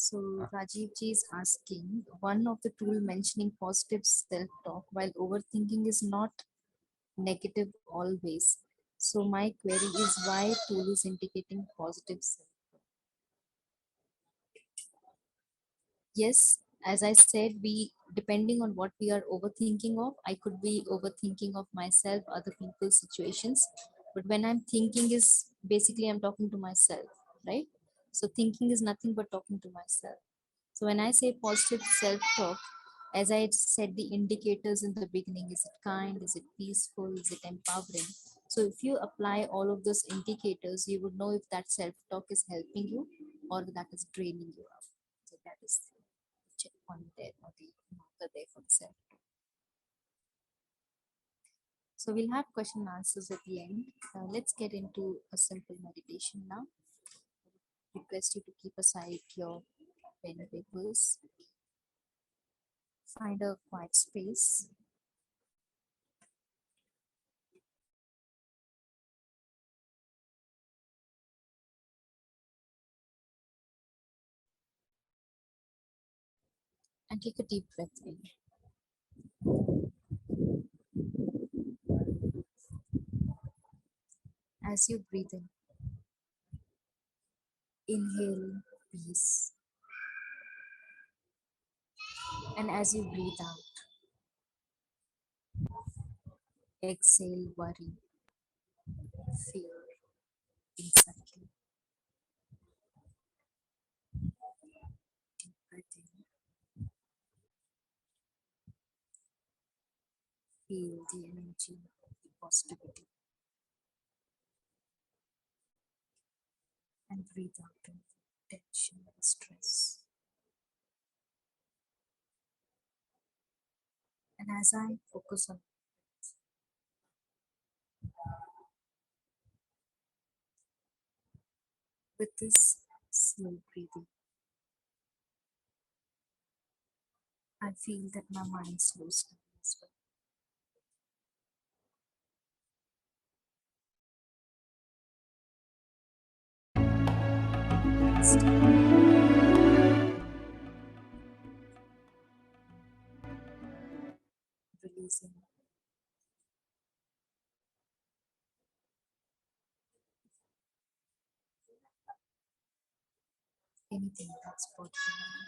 So Rajiv ji is asking, one of the tool mentioning positive self-talk while overthinking is not negative always. So my query is why tool is indicating positive self-talk. Yes, as I said, we depending on what we are overthinking of, I could be overthinking of myself, other people's situations. But when I'm thinking is basically I'm talking to myself, right? So thinking is nothing but talking to myself. So when I say positive self-talk, as I said, the indicators in the beginning, is it kind, is it peaceful, is it empowering? So if you apply all of those indicators, you would know if that self-talk is helping you or that is draining you out. So that is the checkpoint there, or the marker there for the self. So we'll have question and answers at the end. Let's get into a simple meditation now. Request you to keep aside your pen and papers. Find a quiet space. And take a deep breath in. As you breathe in, inhale peace. And as you breathe out, exhale worry, fear, anxiety. Deep breath in, feel the energy, the positivity. And breathe out in tension and stress. And as I focus on with this slow breathing, I feel that my mind slows down as well. Releasing anything that's bothering me.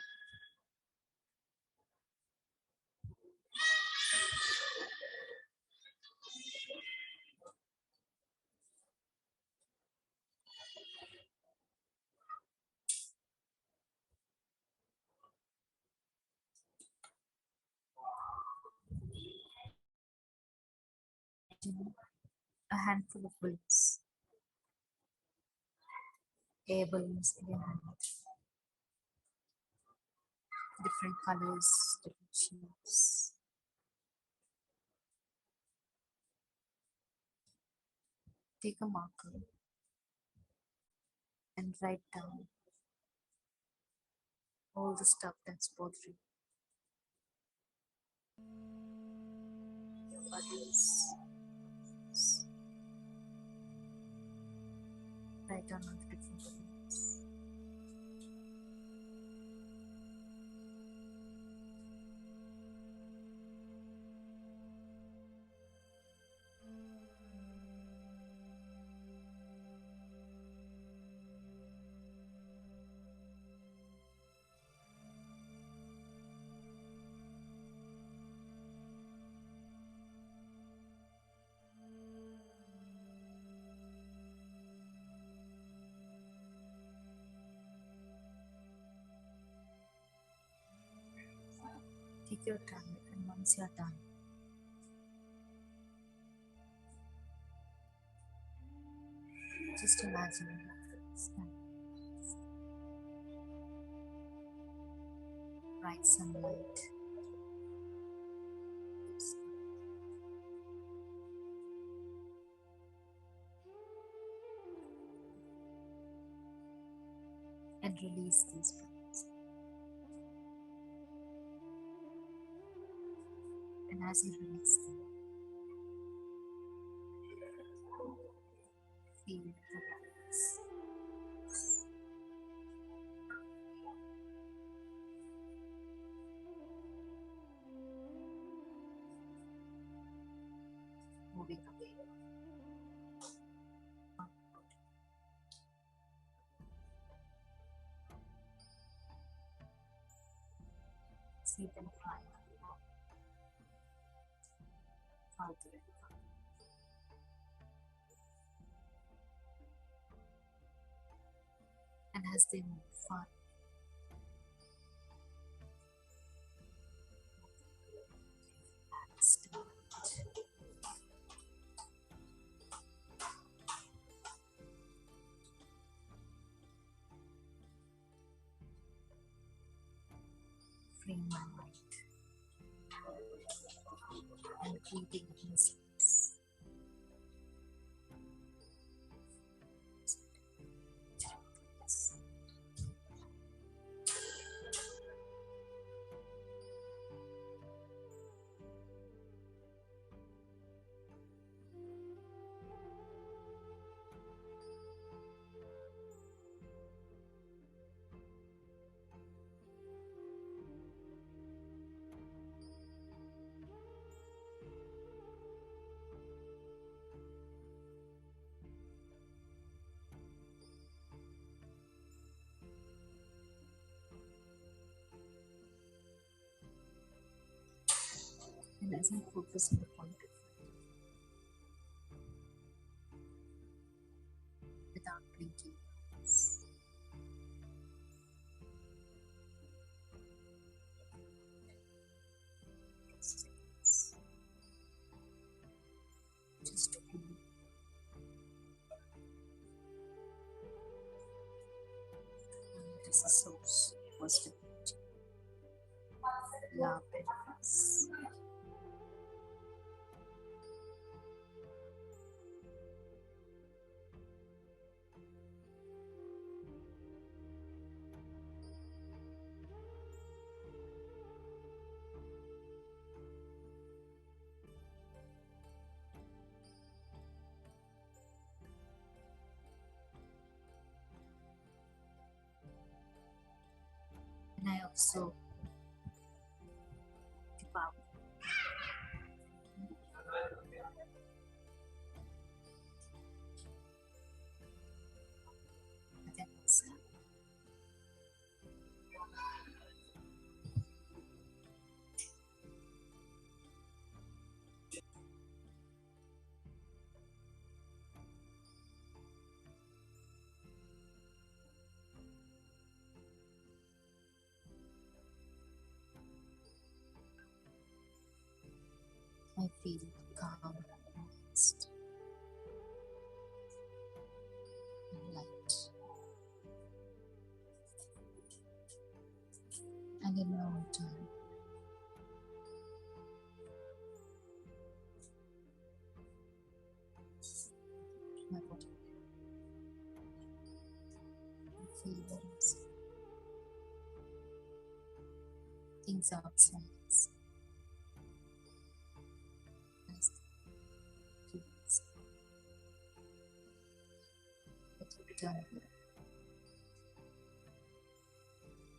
a handful of balloons, air balloons in your hand, different colors, different shapes. Take a marker and write down all the stuff that's bothering your others. Write down all the different things. Take your time, and once you're done, just imagine bright sunlight, and release these breaths. And as you release them, feel the breaths. Moving away. See them flying farther and farther. And as they move far, start. Frame my mind and breathing insights. And as I focus on the point without blinking, just feel this is source positive energy, love and peace. And I also devour within myself. I feel calm, time. My body. Feel there is things outside us. As feels that you turn your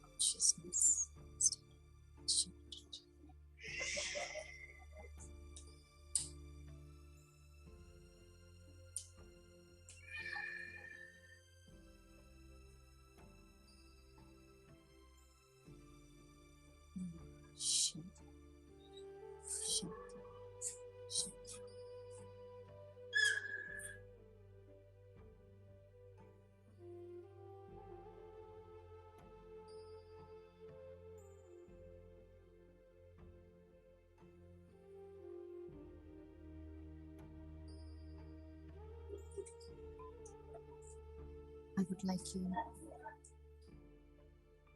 consciousness shifted. Shift, shift, shift. I would like you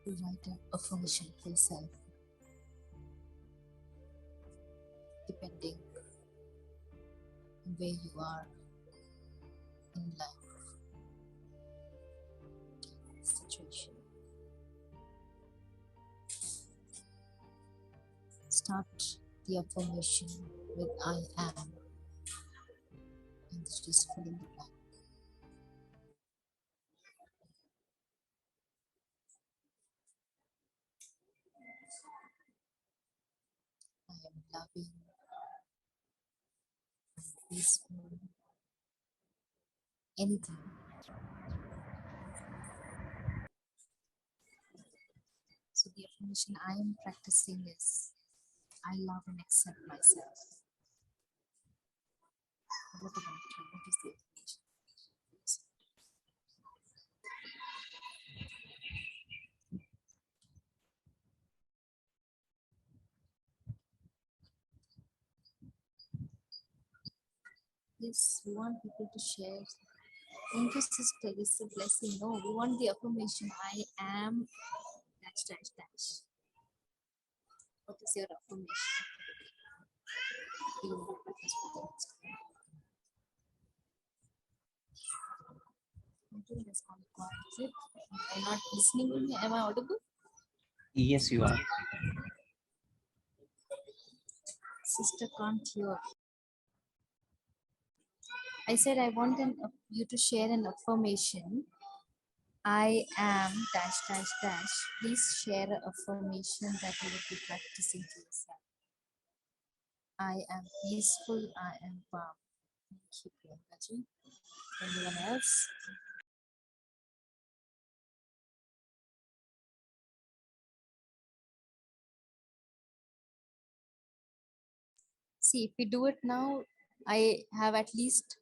to write an affirmation for yourself, depending on where you are in life situation. Start the affirmation with I am and just fill in the blank. I am loving, peaceful, anything. So the affirmation I am practicing is I love and accept myself. What about you? What is the affirmation? Yes, we want people to share. Thank you, sister. This is a blessing. No, we want the affirmation I am dash dash dash. What is your affirmation? You will practice for the next one. I think that's gone quiet. Is it? Am I not listening to me? Am I audible? Yes, you are. Sister can't hear. I said I want you to share an affirmation. I am dash dash dash. Please share an affirmation that you will be practicing to yourself. I am peaceful. I am calm. Thank you, Priyankaji. Anyone else? See, if we do it now, I have at least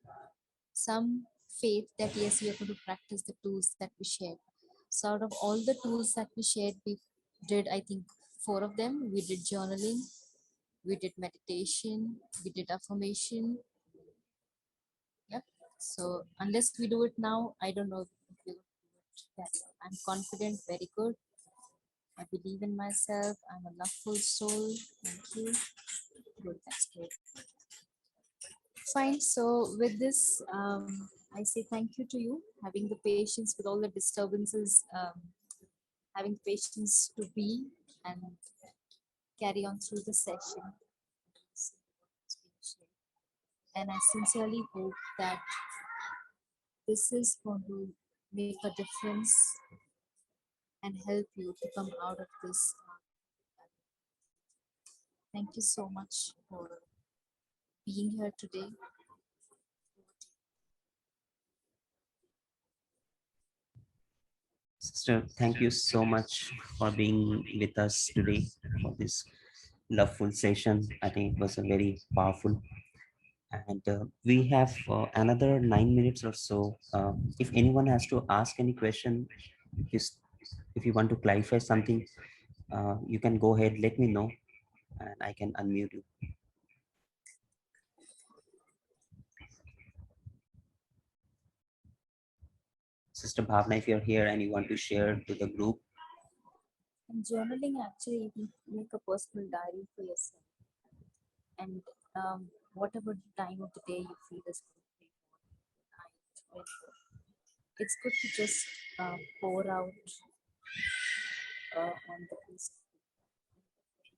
some faith that yes, we are going to practice the tools that we shared. So out of all the tools that we shared, we did, I think, 4 of them. We did journaling, we did meditation, we did affirmation. Yep. So unless we do it now, I don't know if we will do it. Yeah, I'm confident, very good. I believe in myself. I'm a loveful soul. Thank you. Good, that's great. Fine. So with this, I say thank you to you, having the patience with all the disturbances, having patience to be and carry on through the session. And I sincerely hope that this is going to make a difference and help you to come out of this. Thank you so much for being here today. Sister, thank you so much for being with us today for this loveful session. I think it was a very powerful. And we have another 9 minutes or so. If anyone has to ask any question, just if you want to clarify something, you can go ahead, let me know, and I can unmute you. Sister Bhavna, if you're here and you want to share to the group. And journaling, actually, you can make a personal diary for yourself. And whatever time of the day you feel is good, night, it's good to just pour out on the piece.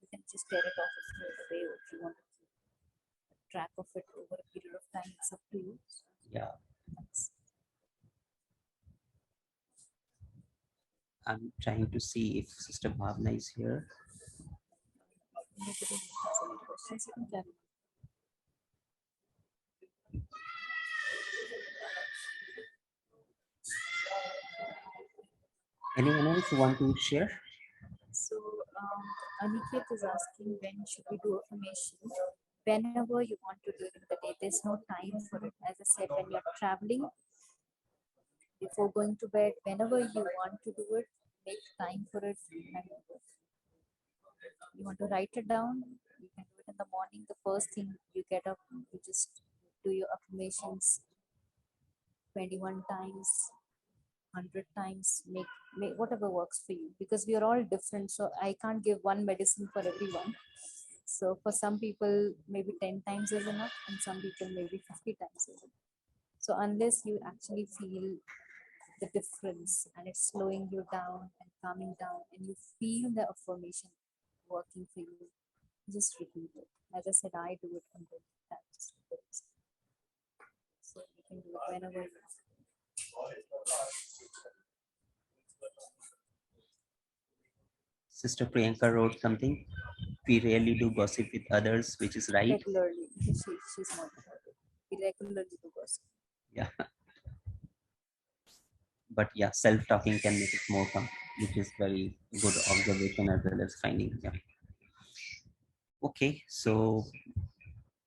You can just tear it off and throw it away, or if you want to keep track of it over a period of time, it's up to you. Yeah, I'm trying to see if Sister Bhavna is here. Nobody has any questions, you can carry on. Anyone else want to share? So, Aniket is asking, when should we do affirmation? Whenever you want to during the day, there's no time for it. As I said, when you're traveling, before going to bed, whenever you want to do it, make time for it. And you want to write it down, you can do it in the morning. The first thing you get up, you just do your affirmations 21 times, 100 times, make whatever works for you, because we are all different. So I can't give one medicine for everyone. So for some people, maybe 10 times is enough, and some people maybe 50 times is enough. So unless you actually feel the difference and it's slowing you down and calming down, and you feel the affirmation working for you, just repeat it. As I said, I do it 100 times. So you can do it whenever you want. Sister Priyanka wrote something. We rarely do gossip with others, which is right. Regularly. She's not. We regularly do gossip. Yeah, but yeah, self-talking can make it more fun, which is very good observation as well as finding. Yeah. Okay, so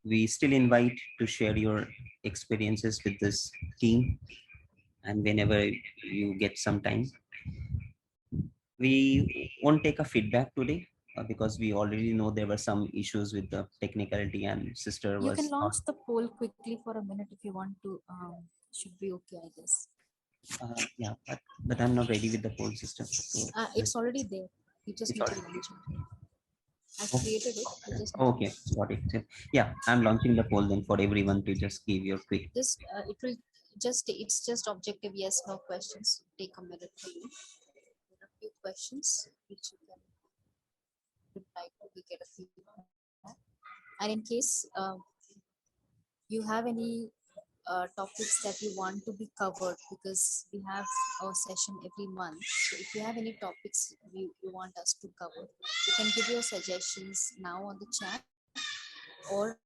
we still invite to share your experiences with this team, and whenever you get some time, we won't take a feedback today because we already know there were some issues with the technicality, and sister You can was not. launch the poll quickly for a minute if you want to. Should be okay, I guess. Yeah, but I'm not ready with the poll system. So It's already there. You just it's need to already launch it. I've okay. created it. You just need Okay, got it. So, yeah, I'm launching the poll then for everyone to just give your quick. just it will just it's just objective yes no questions. Take a minute for you. There are a few questions which you can reply to. We get a feedback. And in case you have any topics that you want to be covered, because we have a session every month. So if you have any topics you want us to cover, you can give your suggestions now on the chat, or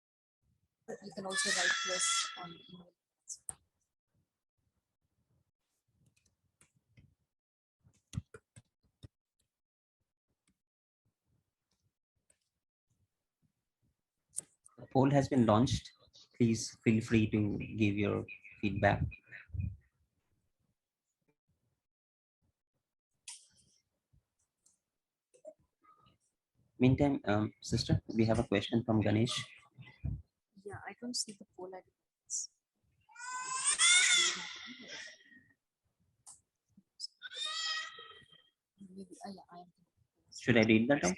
you can also write to us on email. The poll has been launched. Please feel free to give your feedback. Meantime, sister, we have a question from Ganesh. Yeah, I don't see the poll items. Maybe, yeah, I am. Should I read that out?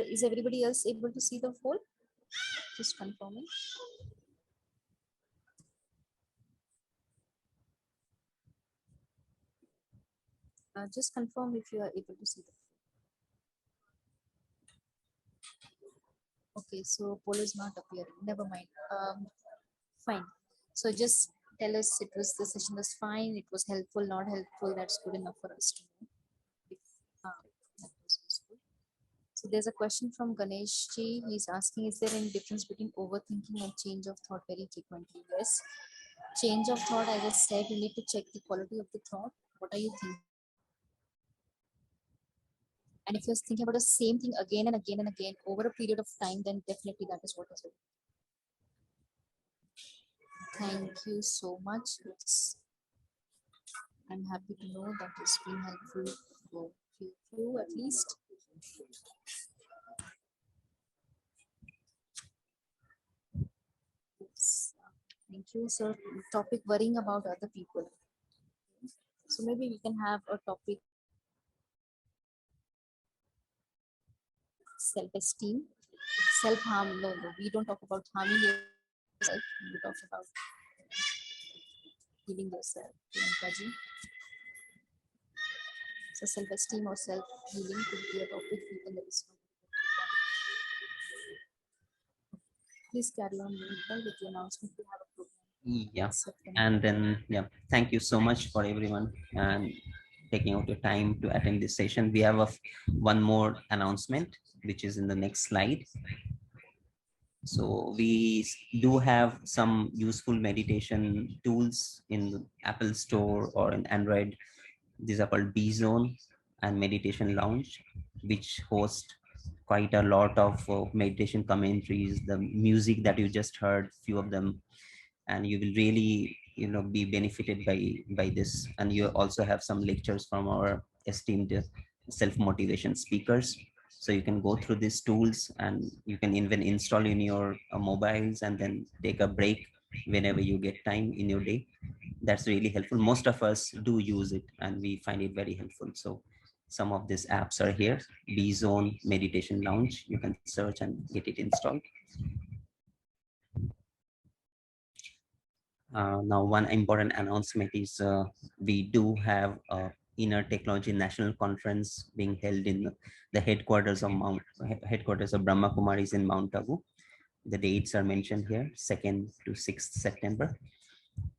Is everybody else able to see the poll? Just confirming. Just confirm if you are able to see the poll. Okay, so poll is not appearing. Never mind. Fine. So just tell us the session was fine, it was helpful, not helpful. That's good enough for us to know. If, that was useful. So there's a question from Ganesh Ji. He's asking, is there any difference between overthinking and change of thought very frequently? Yes. Change of thought, as I said, you need to check the quality of the thought. What are you thinking? And if you're thinking about the same thing again and again and again over a period of time, then definitely that is what is it. Thank you so much. I'm happy to know that it's been helpful for you at least. Yes. Thank you. So topic, worrying about other people. So maybe we can have a topic self-esteem, self-harm. No, no, we don't talk about harming yourself. We talk about healing yourself. Nikky. So self-esteem or self-healing could be a topic we can discuss. Please carry on with the announcement. We have a program. Yeah, and then yeah, thank you so much for everyone and taking out your time to attend this session. We have one more announcement, which is in the next slide. So we do have some useful meditation tools in the Apple Store or in Android. These are called B Zone and Meditation Lounge, which host quite a lot of meditation commentaries. The music that you just heard, few of them, and you will really be benefited by this. And you also have some lectures from our esteemed self-motivation speakers, so you can go through these tools and you can even install in your mobiles and then take a break whenever you get time in your day. That's really helpful. Most of us do use it and we find it very helpful. So some of these apps are here. B Zone Meditation Lounge, you can search and get it installed. Now, one important announcement is we do have Inner Technology National Conference being held in the headquarters of Brahma Kumaris in Mount Abu. The dates are mentioned here, 2nd to 6th September.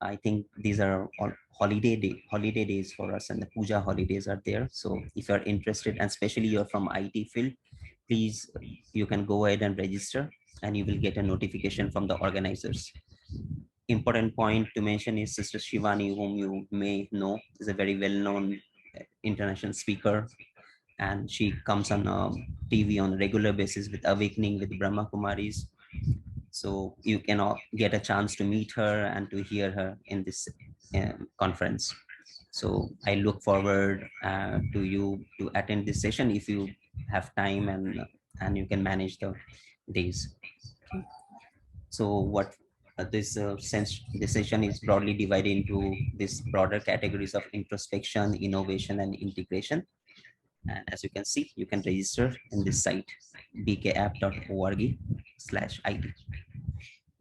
I think these are all holiday days for us, and the puja holidays are there. So if you're interested, and especially you're from IT field, please, you can go ahead and register and you will get a notification from the organizers. Important point to mention is Sister Shivani, whom you may know, is a very well-known international speaker, and she comes on TV on a regular basis with Awakening with Brahma Kumaris. So you can get a chance to meet her and to hear her in this conference. So I look forward to you to attend this session if you have time and you can manage the days. Okay. So what this session is broadly divided into these broader categories of introspection, innovation, and integration. And as you can see, you can register in this site, bkapp.org/id.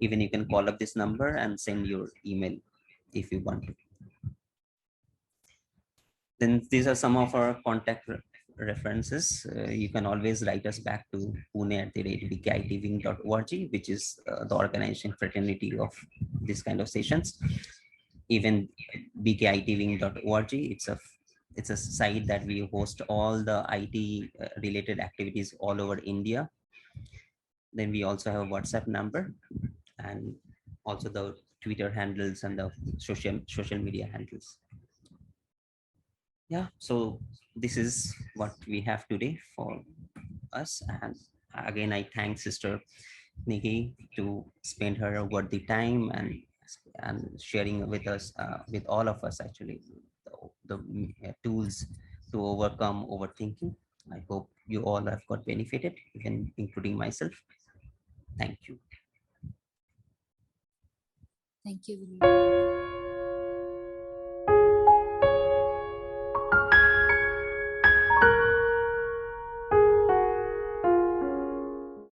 Even you can call up this number and send your email if you want to. Then these are some of our contact references. You can always write us back to pune@bkitving.org, which is the organization fraternity of this kind of sessions. Even bkitving.org, it's a site that we host all the IT related activities all over India. Then we also have a WhatsApp number and also the Twitter handles and the social media handles. Yeah, so this is what we have today for us. And again, I thank Sister Nikky to spend her worthy time and sharing with us, with all of us actually, the tools to overcome overthinking. I hope you all have got benefited, even including myself. Thank you. Thank you, Vinay.